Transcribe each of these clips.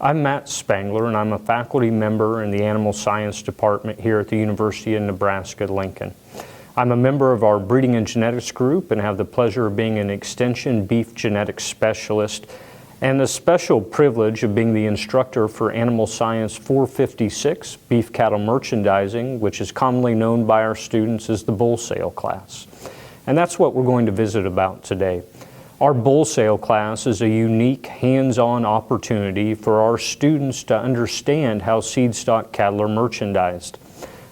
I'm Matt Spangler, and I'm a faculty member in the Animal Science Department here at the University of Nebraska-Lincoln. I'm a member of our Breeding and Genetics group and have the pleasure of being an Extension Beef Genetics Specialist and the special privilege of being the instructor for Animal Science 456, Beef Cattle Merchandising, which is commonly known by our students as the bull sale class. And that's what we're going to visit about today. Our bull sale class is a unique hands-on opportunity for our students to understand how seed stock cattle are merchandised.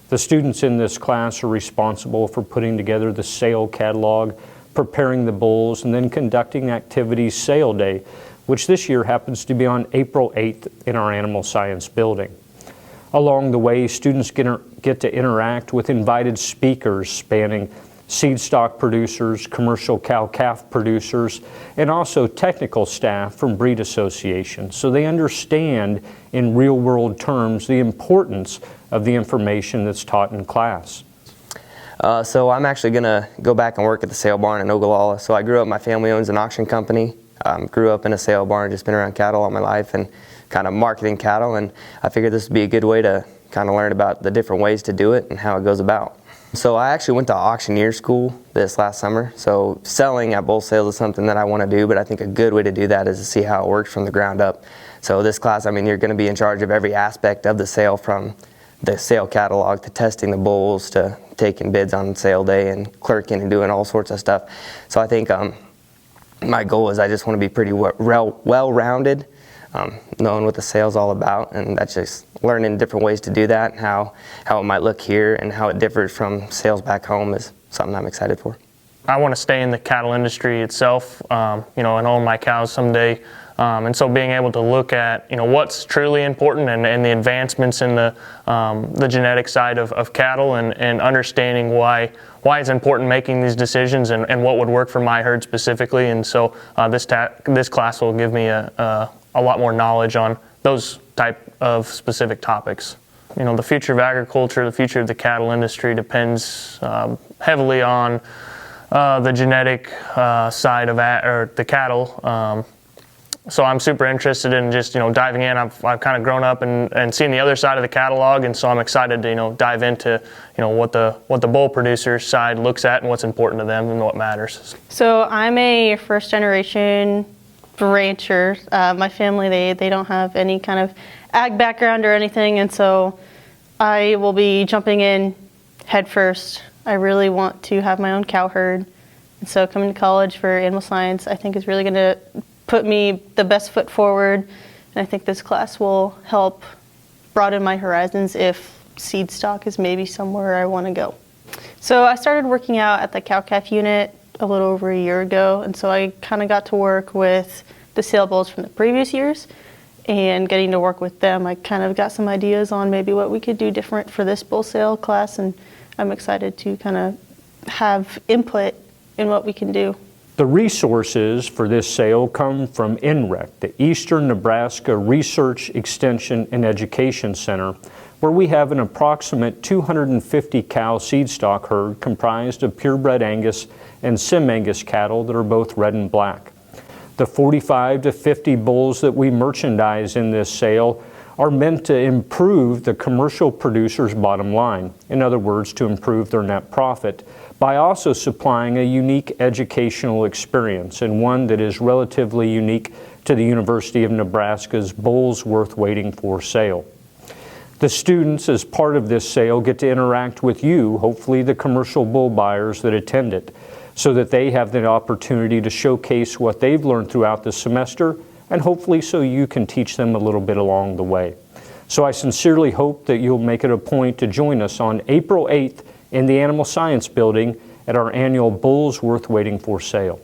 The students in this class are responsible for putting together the sale catalog, preparing the bulls, and then conducting activities sale day, which this year happens to be on April 8th in our Animal Science building. Along the way, students get to interact with invited speakers spanning seed stock producers, commercial cow-calf producers, and also technical staff from breed associations, so they understand in real-world terms the importance of the information that's taught in class. So I'm actually going to go back and work at the sale barn in Ogallala. So I grew up, my family owns an auction company, grew up in a sale barn, just been around cattle all my life and kind of marketing cattle, and I figured this would be a good way to kind of learn about the different ways to do it and how it goes about. So I actually went to auctioneer school this last summer. So selling at bull sales is something that I want to do, but I think a good way to do that is to see how it works from the ground up. So this class, I mean, you're going to be in charge of every aspect of the sale, from the sale catalog to testing the bulls to taking bids on sale day and clerking and doing all sorts of stuff. So I think my goal is I just want to be pretty well-rounded, knowing what the sale's all about, and that's just learning different ways to do that, and how it might look here and how it differs from sales back home is something I'm excited for. I want to stay in the cattle industry itself, and own my cows someday. And so being able to look at, what's truly important and the advancements in the genetic side of cattle, and understanding why it's important making these decisions and what would work for my herd specifically. And so this class will give me a lot more knowledge on those type of specific topics. The future of agriculture, the future of the cattle industry depends heavily on the genetic side of the cattle. So I'm super interested in just diving in. I've kind of grown up and seen the other side of the catalog, and so I'm excited to dive into what the bull producer side looks at and what's important to them and what matters. So I'm a first generation rancher. My family, they don't have any kind of ag background or anything, and so I will be jumping in head first. I really want to have my own cow herd, and so coming to college for animal science I think is really going to put me the best foot forward, and I think this class will help broaden my horizons if seed stock is maybe somewhere I want to go. So I started working out at the cow-calf unit a little over a year ago, and so I kind of got to work with the sale bulls from the previous years, and getting to work with them I kind of got some ideas on maybe what we could do different for this bull sale class, and I'm excited to kind of have input in what we can do. The resources for this sale come from NREC, the Eastern Nebraska Research, Extension, and Education Center, where we have an approximate 250 cow seed stock herd comprised of purebred Angus and Sim-Angus cattle that are both red and black. The 45 to 50 bulls that we merchandise in this sale are meant to improve the commercial producer's bottom line, in other words, to improve their net profit, by also supplying a unique educational experience, and one that is relatively unique to the University of Nebraska's Bulls Worth Waiting For sale. The students, as part of this sale, get to interact with you, hopefully the commercial bull buyers that attend it, so that they have the opportunity to showcase what they've learned throughout the semester, and hopefully so you can teach them a little bit along the way. So I sincerely hope that you'll make it a point to join us on April 8th in the Animal Science Building at our annual Bulls Worth Waiting For sale.